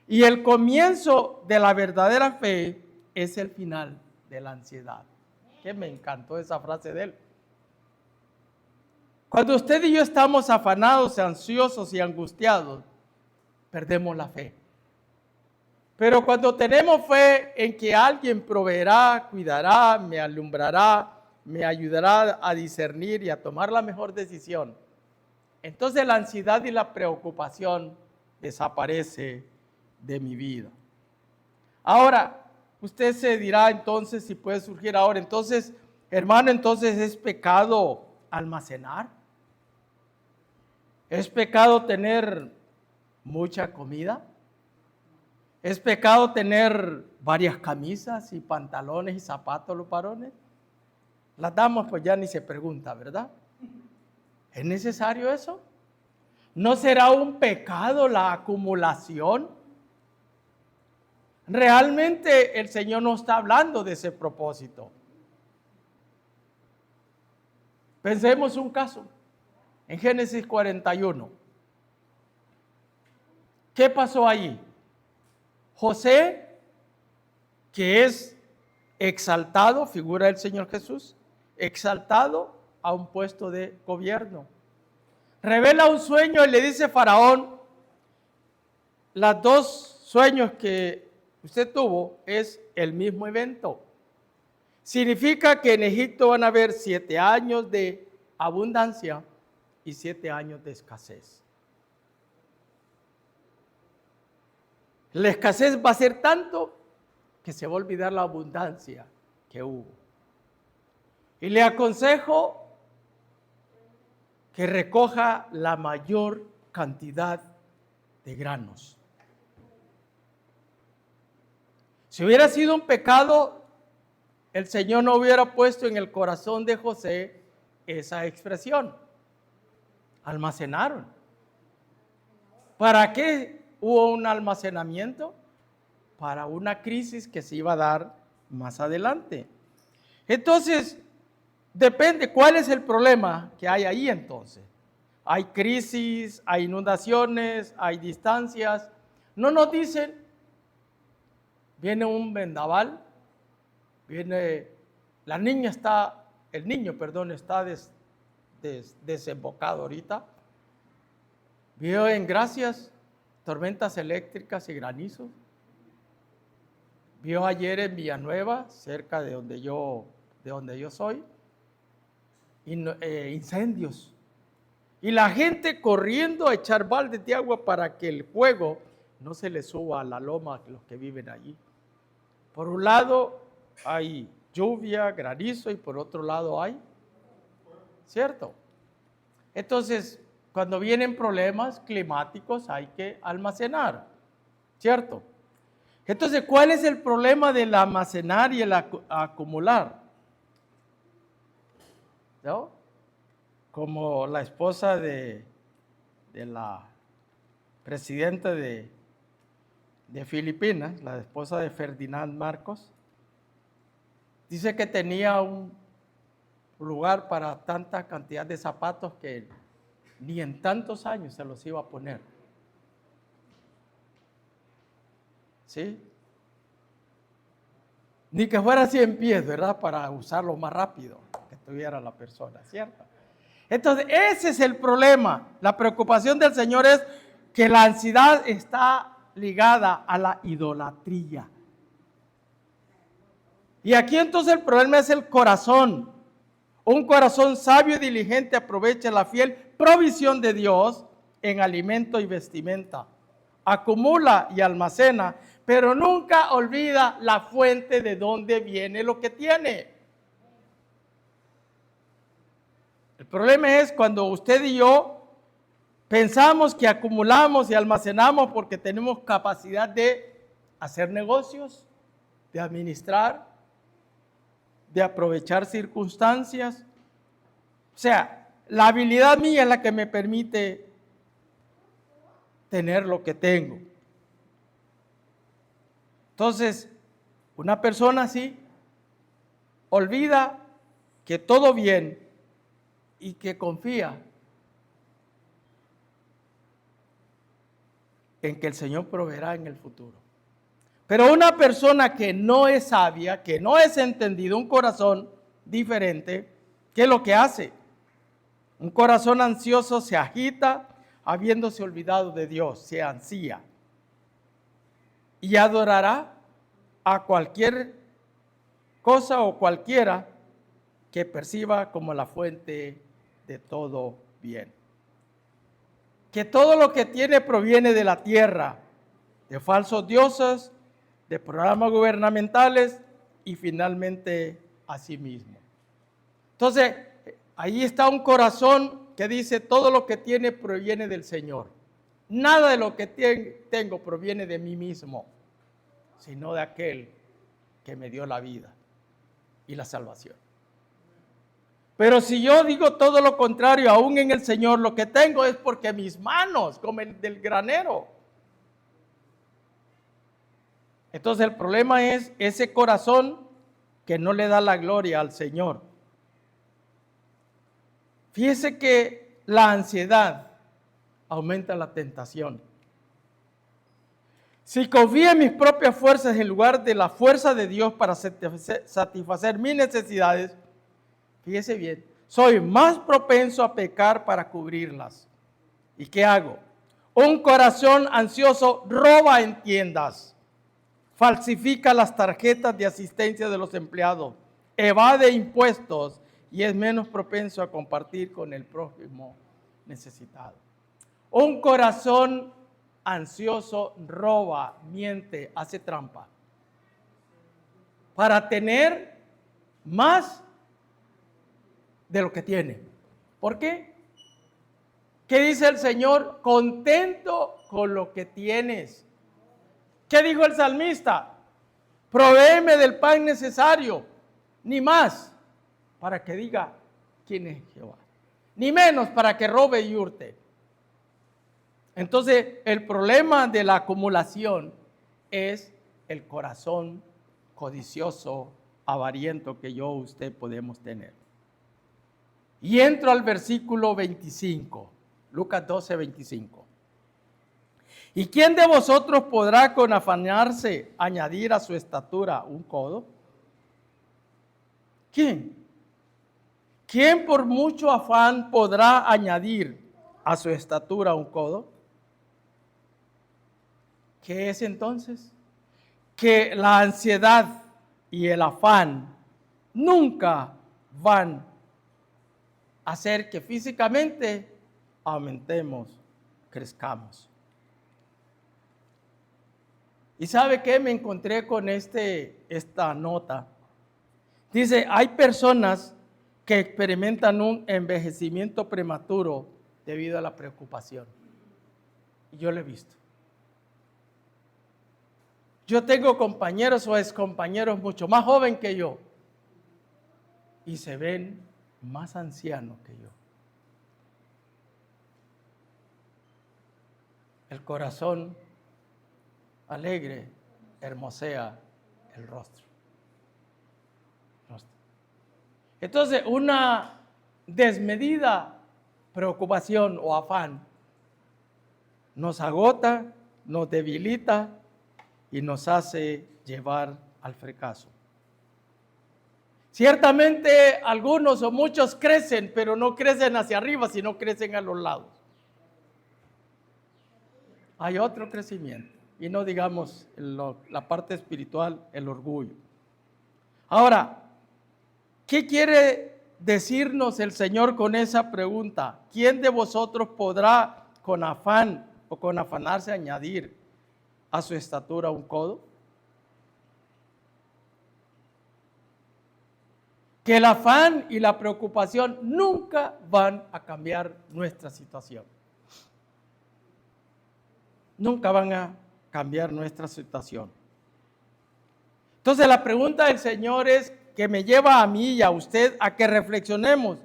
Y el comienzo de la verdadera fe es el final de la ansiedad. Que me encantó esa frase de él. Cuando usted y yo estamos afanados, ansiosos y angustiados, perdemos la fe. Pero cuando tenemos fe en que alguien proveerá, cuidará, me alumbrará, me ayudará a discernir y a tomar la mejor decisión, entonces la ansiedad y la preocupación desaparece de mi vida. Ahora, usted se dirá entonces, si puede surgir ahora, entonces, hermano, entonces ¿es pecado almacenar? ¿Es pecado tener mucha comida? ¿Es pecado tener varias camisas y pantalones y zapatos los varones? Las damas pues ya ni se pregunta, ¿verdad? ¿Es necesario eso? ¿No será un pecado la acumulación? Realmente el Señor no está hablando de ese propósito. Pensemos un caso. En Génesis 41. ¿Qué pasó allí? José, que es exaltado, figura del Señor Jesús, exaltado a un puesto de gobierno. Revela un sueño y le dice a Faraón, los dos sueños que usted tuvo es el mismo evento. Significa que en Egipto van a haber 7 años de abundancia y 7 años de escasez. La escasez va a ser tanto que se va a olvidar la abundancia que hubo. Y le aconsejo que recoja la mayor cantidad de granos. Si hubiera sido un pecado, el Señor no hubiera puesto en el corazón de José esa expresión. Almacenaron. ¿Para qué hubo un almacenamiento? Para una crisis que se iba a dar más adelante. Entonces, depende cuál es el problema que hay ahí entonces. Hay crisis, hay inundaciones, hay distancias. No nos dicen, viene un vendaval, viene, el niño está desembocado ahorita. Vio en Gracias tormentas eléctricas y granizos. Vio ayer en Villanueva, cerca de donde yo soy, incendios. Y la gente corriendo a echar baldes de agua para que el fuego no se le suba a la loma a los que viven allí. Por un lado hay lluvia, granizo, y por otro lado hay, ¿cierto? Entonces, cuando vienen problemas climáticos hay que almacenar, ¿cierto? Entonces, ¿cuál es el problema del almacenar y el acumular? ¿No? como la esposa de la presidenta de Filipinas, la esposa de Ferdinand Marcos, dice que tenía un lugar para tanta cantidad de zapatos que ni en tantos años se los iba a poner. ¿Sí? Ni que fuera 100 pies, ¿verdad? Para usarlo más rápido, que tuviera la persona, ¿cierto? Entonces, ese es el problema. La preocupación del Señor es que la ansiedad está ligada a la idolatría. Y aquí entonces el problema es el corazón. Un corazón sabio y diligente aprovecha la fiel provisión de Dios en alimento y vestimenta. Acumula y almacena, pero nunca olvida la fuente de donde viene lo que tiene. El problema es cuando usted y yo pensamos que acumulamos y almacenamos porque tenemos capacidad de hacer negocios, de administrar, de aprovechar circunstancias. O sea, la habilidad mía es la que me permite tener lo que tengo. Entonces, una persona así olvida que todo bien y que confía en que el Señor proveerá en el futuro. Pero una persona que no es sabia, que no es entendido, un corazón diferente, ¿qué es lo que hace? Un corazón ansioso se agita, habiéndose olvidado de Dios, se ansía. Y adorará a cualquier cosa o cualquiera que perciba como la fuente de todo bien. Que todo lo que tiene proviene de la tierra, de falsos dioses, de programas gubernamentales y finalmente a sí mismo. Entonces, ahí está un corazón que dice todo lo que tiene proviene del Señor. Nada de lo que tengo proviene de mí mismo, sino de aquel que me dio la vida y la salvación. Pero si yo digo todo lo contrario, aún en el Señor, lo que tengo es porque mis manos, como el del granero. Entonces el problema es ese corazón que no le da la gloria al Señor. Fíjese que la ansiedad aumenta la tentación. Si confío en mis propias fuerzas en lugar de la fuerza de Dios para satisfacer mis necesidades, fíjese bien, soy más propenso a pecar para cubrirlas. ¿Y qué hago? Un corazón ansioso roba en tiendas, falsifica las tarjetas de asistencia de los empleados, evade impuestos y es menos propenso a compartir con el prójimo necesitado. Un corazón ansioso roba, miente, hace trampa para tener más de lo que tiene. ¿Por qué? ¿Qué dice el Señor? Contento con lo que tienes. ¿Qué dijo el salmista? Provéeme del pan necesario, ni más para que diga quién es Jehová, ni menos para que robe y hurte. Entonces, el problema de la acumulación es el corazón codicioso, avariento que yo usted podemos tener. Y entro al versículo 25, Lucas 12, 25. ¿Y quién de vosotros podrá con afanarse añadir a su estatura un codo? ¿Quién? ¿Quién por mucho afán podrá añadir a su estatura un codo? ¿Qué es entonces? Que la ansiedad y el afán nunca van a hacer que físicamente aumentemos, crezcamos. ¿Y sabe qué? Me encontré con esta nota. Dice, hay personas que experimentan un envejecimiento prematuro debido a la preocupación. Y yo lo he visto. Yo tengo compañeros o excompañeros mucho más jóvenes que yo y se ven más ancianos que yo. El corazón alegre hermosea el rostro. Entonces, una desmedida preocupación o afán nos agota, nos debilita y nos hace llevar al fracaso. Ciertamente algunos o muchos crecen, pero no crecen hacia arriba, sino crecen a los lados. Hay otro crecimiento, y no digamos la parte espiritual, el orgullo. Ahora, ¿qué quiere decirnos el Señor con esa pregunta? ¿Quién de vosotros podrá con afán o con afanarse añadir a su estatura un codo? Que el afán y la preocupación nunca van a cambiar nuestra situación. Nunca van a cambiar nuestra situación. Entonces la pregunta del Señor es que me lleva a mí y a usted a que reflexionemos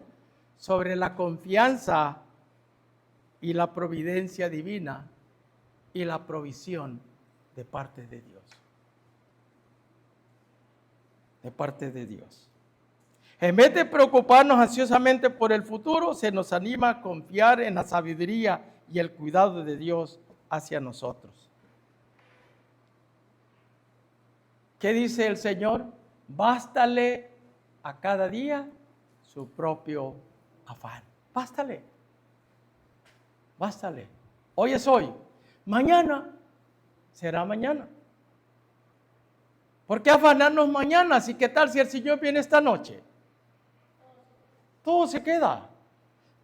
sobre la confianza y la providencia divina y la provisión de parte de Dios. De parte de Dios. En vez de preocuparnos ansiosamente por el futuro, se nos anima a confiar en la sabiduría y el cuidado de Dios hacia nosotros. ¿Qué dice el Señor? Bástale a cada día su propio afán. Bástale. Bástale. Hoy es hoy. Mañana será mañana. ¿Por qué afanarnos mañana? Así que tal si el Señor viene esta noche. Todo se queda.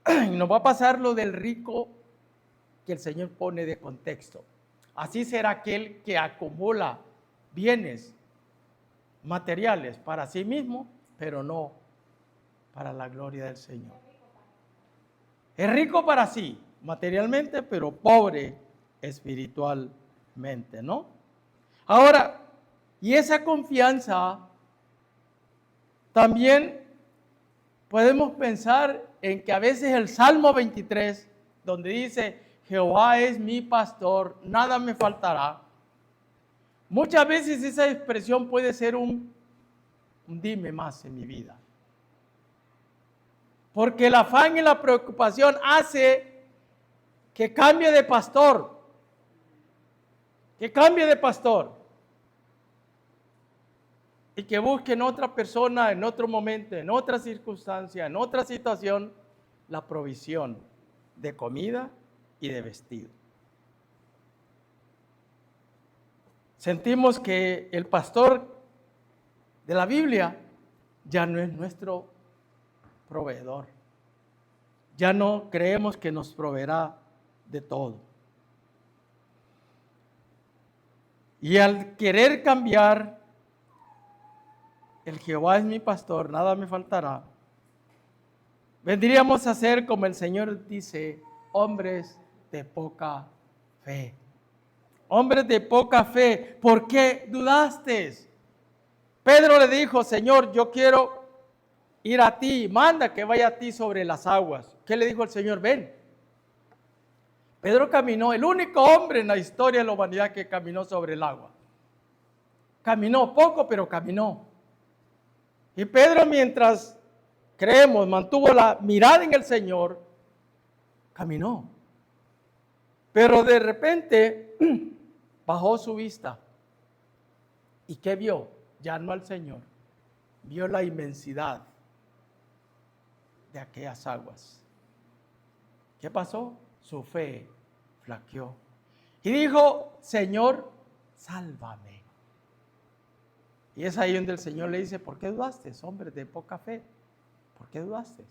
Y nos va a pasar lo del rico que el Señor pone de contexto. Así será aquel que acumula bienes materiales para sí mismo, pero no para la gloria del Señor. Es rico para sí, materialmente, pero pobre espiritualmente, ¿no? Ahora, y esa confianza también podemos pensar en que a veces el Salmo 23, donde dice, Jehová es mi pastor, nada me faltará. Muchas veces esa expresión puede ser un dime más en mi vida. Porque el afán y la preocupación hace que cambie de pastor. Que cambie de pastor. Y que busque en otra persona, en otro momento, en otra circunstancia, en otra situación, la provisión de comida y de vestido. Sentimos que el pastor de la Biblia ya no es nuestro proveedor. Ya no creemos que nos proveerá de todo. Y al querer cambiar, el Jehová es mi pastor, nada me faltará, vendríamos a ser, como el Señor dice, hombres de poca fe. Hombres de poca fe, ¿por qué dudaste? Pedro le dijo, Señor, yo quiero ir a ti, manda que vaya a ti sobre las aguas. ¿Qué le dijo el Señor? Ven. Pedro caminó, el único hombre en la historia de la humanidad que caminó sobre el agua. Caminó poco, pero caminó. Y Pedro, mientras creemos, mantuvo la mirada en el Señor, caminó. Pero de repente bajó su vista. ¿Y qué vio? Ya no al Señor. Vio la inmensidad de aquellas aguas. ¿Qué pasó? Su fe flaqueó. Y dijo, Señor, sálvame. Y es ahí donde el Señor le dice, ¿por qué dudaste, hombre de poca fe? ¿Por qué dudaste?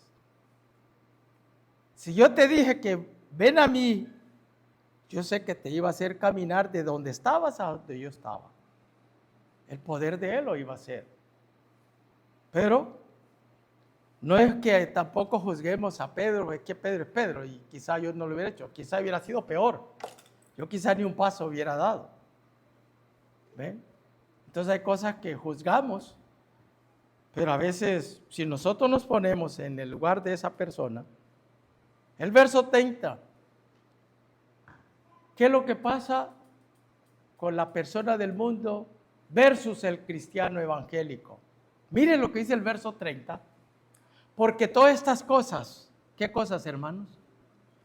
Si yo te dije que ven a mí, yo sé que te iba a hacer caminar de donde estabas a donde yo estaba. El poder de Él lo iba a hacer. Pero no es que tampoco juzguemos a Pedro, es que Pedro es Pedro y quizá yo no lo hubiera hecho, quizá hubiera sido peor. Yo quizá ni un paso hubiera dado. ¿Ven? Entonces hay cosas que juzgamos, pero a veces si nosotros nos ponemos en el lugar de esa persona, el verso 30, ¿Qué es lo que pasa con la persona del mundo versus el cristiano evangélico? Miren lo que dice el verso 30. Porque todas estas cosas, ¿qué cosas, hermanos?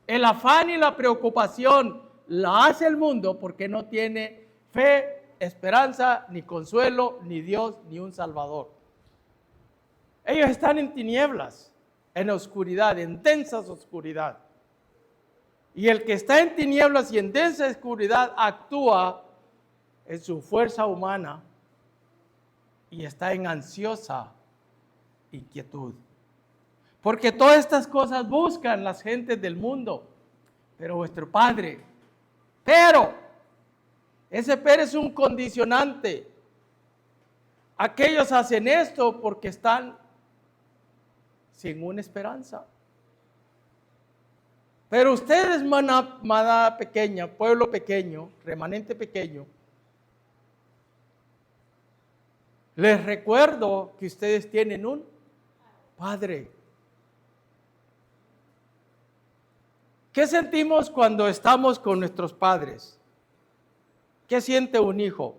El afán y la preocupación la hace el mundo porque no tiene fe, esperanza, ni consuelo, ni Dios, ni un Salvador. Ellos están en tinieblas, en oscuridad, en densa oscuridad. Y el que está en tinieblas y en densa oscuridad actúa en su fuerza humana y está en ansiosa inquietud. Porque todas estas cosas buscan las gentes del mundo, pero vuestro Padre. Ese pero es un condicionante. Aquellos hacen esto porque están sin una esperanza. Pero ustedes, manada pequeña, pueblo pequeño, remanente pequeño, les recuerdo que ustedes tienen un Padre. ¿Qué sentimos cuando estamos con nuestros padres? ¿Qué siente un hijo?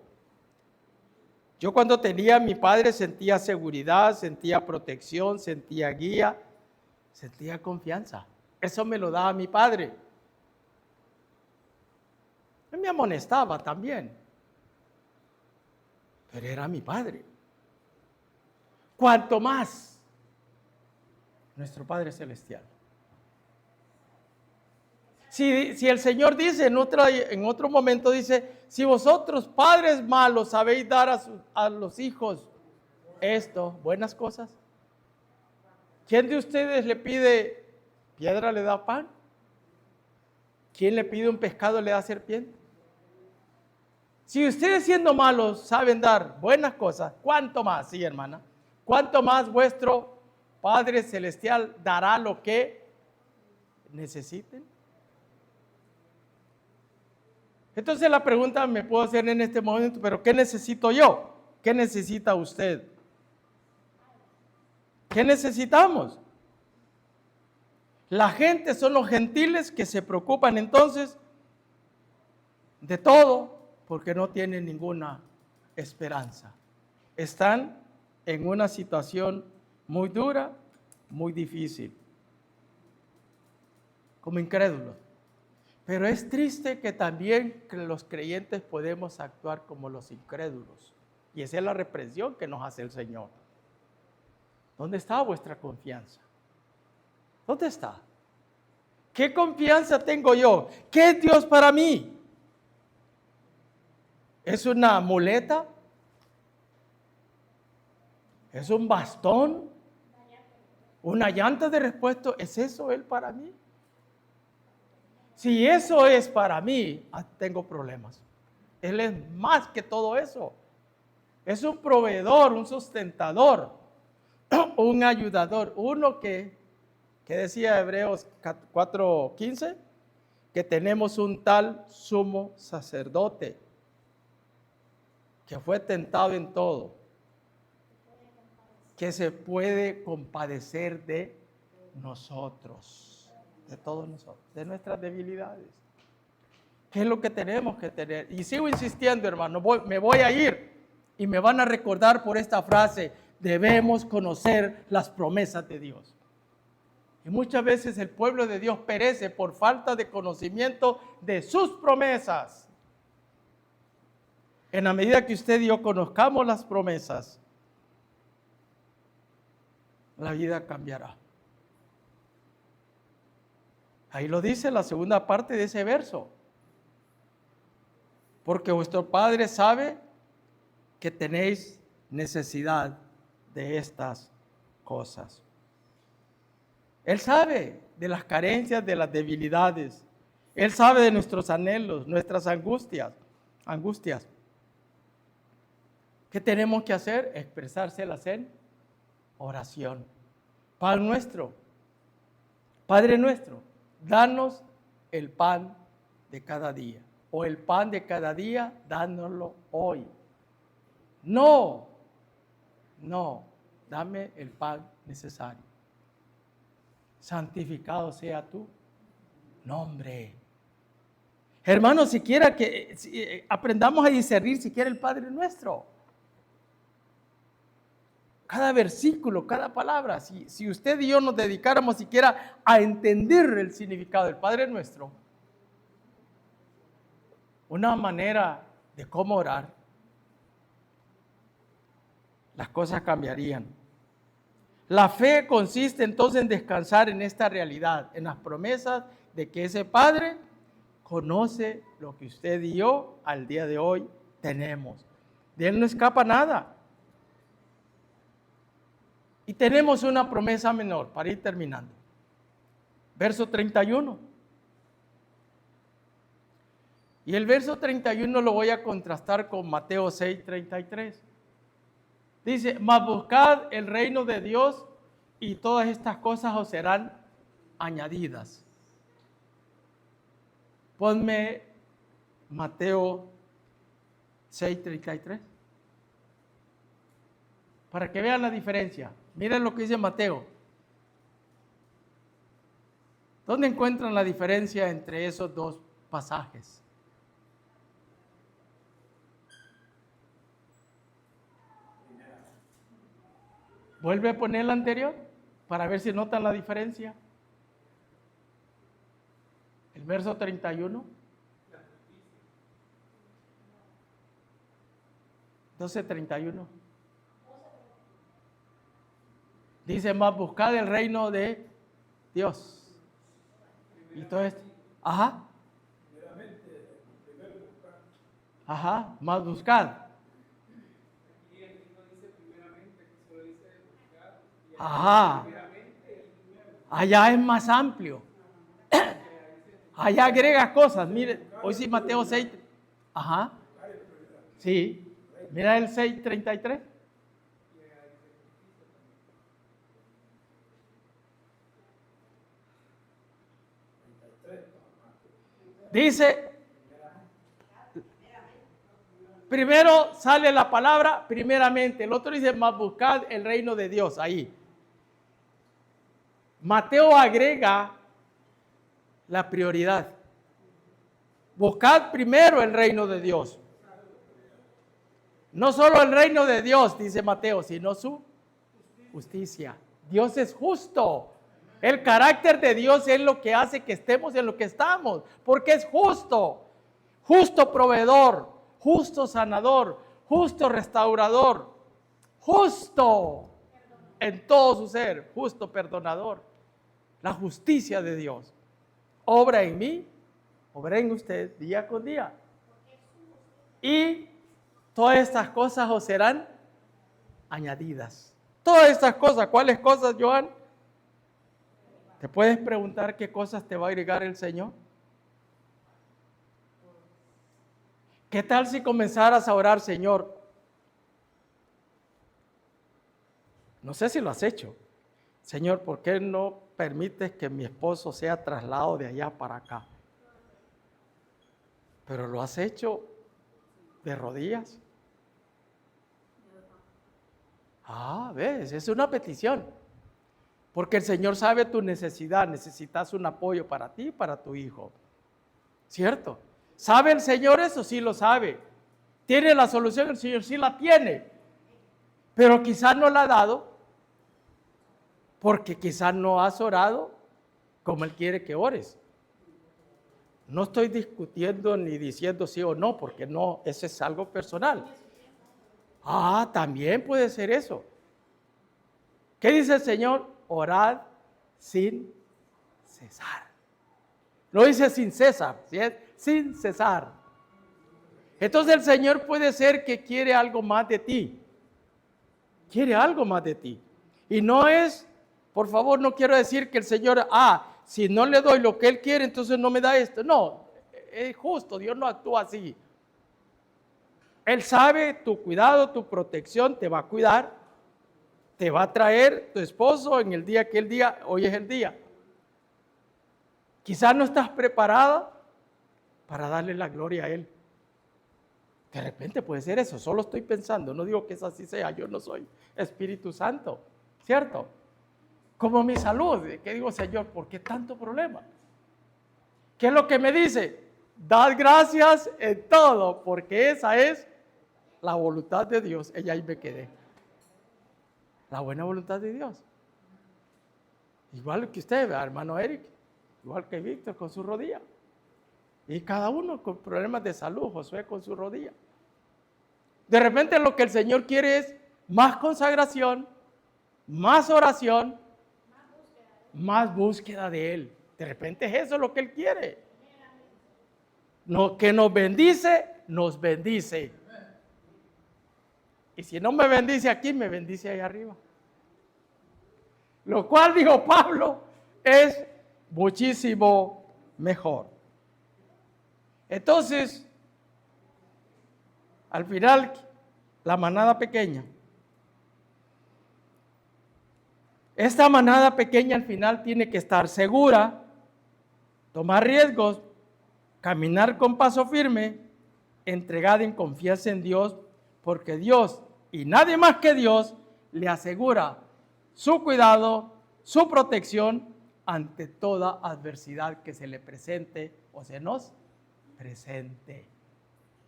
Yo cuando tenía a mi padre sentía seguridad, sentía protección, sentía guía, sentía confianza. Eso me lo daba mi padre. Él me amonestaba también, pero era mi padre. Cuanto más nuestro Padre Celestial. Si el Señor dice en otro momento, dice, si vosotros padres malos sabéis dar a los hijos esto, buenas cosas, ¿quién de ustedes le pide piedra, le da pan? ¿Quién le pide un pescado, le da serpiente? Si ustedes siendo malos saben dar buenas cosas, ¿cuánto más, sí, hermana? ¿Cuánto más vuestro Padre Celestial dará lo que necesiten? Entonces la pregunta me puedo hacer en este momento, pero ¿qué necesito yo? ¿Qué necesita usted? ¿Qué necesitamos? La gente son los gentiles que se preocupan entonces de todo porque no tienen ninguna esperanza. Están en una situación muy dura, muy difícil, como incrédulos. Pero es triste que también los creyentes podemos actuar como los incrédulos. Y esa es la represión que nos hace el Señor. ¿Dónde está vuestra confianza? ¿Dónde está? ¿Qué confianza tengo yo? ¿Qué es Dios para mí? ¿Es una muleta? ¿Es un bastón? ¿Una llanta de repuesto? ¿Es eso Él para mí? Si eso es para mí, tengo problemas. Él es más que todo eso. Es un proveedor, un sustentador, un ayudador. Uno que decía Hebreos 4:15, que tenemos un tal sumo sacerdote que fue tentado en todo, que se puede compadecer de nosotros. De todos nosotros, de nuestras debilidades. ¿Qué es lo que tenemos que tener? Y sigo insistiendo, hermano, me voy a ir y me van a recordar por esta frase, debemos conocer las promesas de Dios. Y muchas veces el pueblo de Dios perece por falta de conocimiento de sus promesas. En la medida que usted y yo conozcamos las promesas, la vida cambiará. Ahí lo dice la segunda parte de ese verso. Porque vuestro Padre sabe que tenéis necesidad de estas cosas. Él sabe de las carencias, de las debilidades. Él sabe de nuestros anhelos, nuestras angustias. ¿Qué tenemos que hacer? Expresárselas en oración. Padre nuestro, danos el pan de cada día. O el pan de cada día, dánoslo hoy. No, dame el pan necesario. Santificado sea tu nombre. Hermanos, siquiera que aprendamos a discernir siquiera el Padre Nuestro. Cada versículo, cada palabra. Si usted y yo nos dedicáramos siquiera a entender el significado del Padre Nuestro, una manera de cómo orar, las cosas cambiarían. La fe consiste entonces en descansar en esta realidad, en las promesas de que ese Padre conoce lo que usted y yo al día de hoy tenemos. De Él no escapa nada. Y tenemos una promesa menor para ir terminando. Verso 31. Y el verso 31 lo voy a contrastar con Mateo 6:33. Dice, mas buscad el reino de Dios y todas estas cosas os serán añadidas. Ponme Mateo 6:33. Para que vean la diferencia. Miren lo que dice Mateo. ¿Dónde encuentran la diferencia entre esos dos pasajes? Vuelve a poner la anterior para ver si notan la diferencia. El verso 31. 12:31. Dice, más buscad el reino de Dios. Y todo esto. Ajá. Ajá, más buscad. Ajá. Allá es más amplio. Allá agrega cosas. Mire, hoy sí Mateo 6. Ajá. Sí. Mira el 6:33. Dice, primero sale la palabra primeramente, el otro dice, más buscad el reino de Dios, ahí. Mateo agrega la prioridad. Buscad primero el reino de Dios. No solo el reino de Dios, dice Mateo, sino su justicia. Dios es justo. El carácter de Dios es lo que hace que estemos en lo que estamos, porque es justo, justo proveedor, justo sanador, justo restaurador, justo en todo su ser, justo perdonador. La justicia de Dios obra en mí, obra en usted día con día. Y todas estas cosas os serán añadidas. Todas estas cosas, ¿cuáles cosas, Joan? ¿Te puedes preguntar qué cosas te va a agregar el Señor? ¿Qué tal si comenzaras a orar, Señor? No sé si lo has hecho. Señor, ¿por qué no permites que mi esposo sea trasladado de allá para acá? Pero lo has hecho de rodillas. Ah, ves, es una petición. Porque el Señor sabe tu necesidad, necesitas un apoyo para ti y para tu hijo. ¿Cierto? ¿Sabe el Señor eso? Sí lo sabe. ¿Tiene la solución? El Señor sí la tiene. Pero quizás no la ha dado porque quizás no has orado como Él quiere que ores. No estoy discutiendo ni diciendo sí o no, porque no, eso es algo personal. Ah, también puede ser eso. ¿Qué dice el Señor? Orad sin cesar. No dice sin cesar, ¿sí? Sin cesar. Entonces el Señor puede ser que quiere algo más de ti. Quiere algo más de ti. Y no es, por favor, no quiero decir que el Señor, si no le doy lo que Él quiere, entonces no me da esto. No, es justo, Dios no actúa así. Él sabe tu cuidado, tu protección, te va a cuidar. Te va a traer tu esposo en el día que Él diga, hoy es el día. Quizás no estás preparada para darle la gloria a Él. De repente puede ser eso, solo estoy pensando, no digo que eso así sea, yo no soy Espíritu Santo, ¿cierto? Como mi salud, que digo, Señor, ¿por qué tanto problema? ¿Qué es lo que me dice? Dad gracias en todo, porque esa es la voluntad de Dios. Y ahí me quedé. La buena voluntad de Dios. Igual que usted, hermano Eric, igual que Víctor con su rodilla. Y cada uno con problemas de salud, Josué con su rodilla. De repente lo que el Señor quiere es más consagración, más oración, más búsqueda de Él. De repente es eso lo que Él quiere. No, que nos bendice, nos bendice. Y si no me bendice aquí, me bendice ahí arriba. Lo cual, dijo Pablo, es muchísimo mejor. Entonces, al final, la manada pequeña. Esta manada pequeña al final tiene que estar segura, tomar riesgos, caminar con paso firme, entregada en confianza en Dios, porque Dios y nadie más que Dios le asegura su cuidado, su protección ante toda adversidad que se le presente o se nos presente.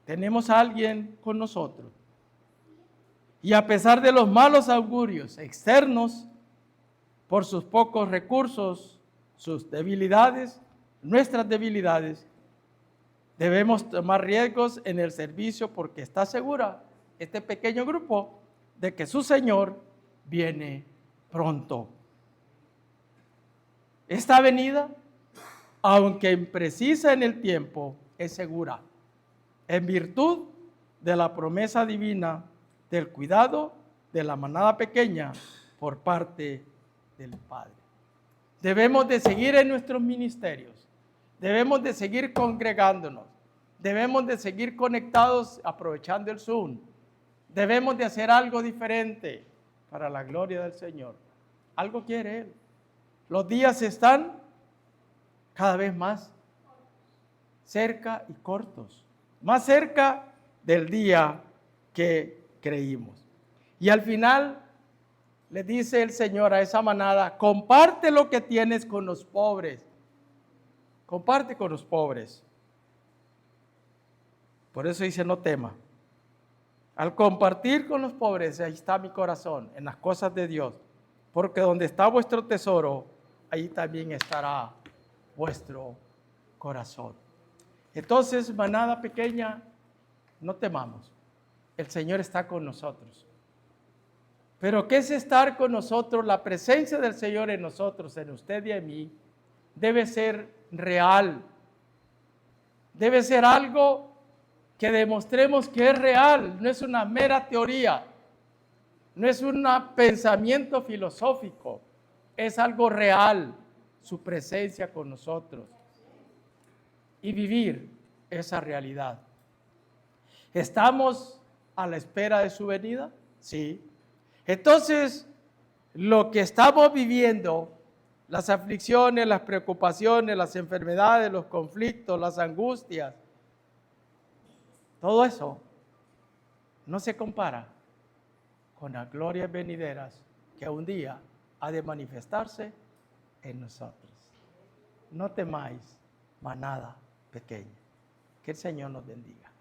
Tenemos a alguien con nosotros. Y a pesar de los malos augurios externos, por sus pocos recursos, sus debilidades, nuestras debilidades, debemos tomar riesgos en el servicio porque está segura este pequeño grupo de que su Señor viene pronto. Esta venida, aunque imprecisa en el tiempo, es segura, en virtud de la promesa divina del cuidado de la manada pequeña por parte del Padre. Debemos de seguir en nuestros ministerios, debemos de seguir congregándonos, debemos de seguir conectados aprovechando el Zoom, debemos de hacer algo diferente para la gloria del Señor. Algo quiere Él. Los días están cada vez más cerca y cortos, más cerca del día que creímos. Y al final le dice el Señor a esa manada, comparte lo que tienes con los pobres. Comparte con los pobres. Por eso dice, no tema. Al compartir con los pobres, ahí está mi corazón, en las cosas de Dios. Porque donde está vuestro tesoro, ahí también estará vuestro corazón. Entonces, manada pequeña, no temamos. El Señor está con nosotros. Pero ¿qué es estar con nosotros? La presencia del Señor en nosotros, en usted y en mí, debe ser real. Debe ser algo que demostremos que es real, no es una mera teoría, no es un pensamiento filosófico, es algo real, su presencia con nosotros. Y vivir esa realidad. ¿Estamos a la espera de su venida? Sí. Entonces, lo que estamos viviendo, las aflicciones, las preocupaciones, las enfermedades, los conflictos, las angustias, todo eso no se compara con las glorias venideras que un día ha de manifestarse en nosotros. No temáis, manada pequeña. Que el Señor nos bendiga.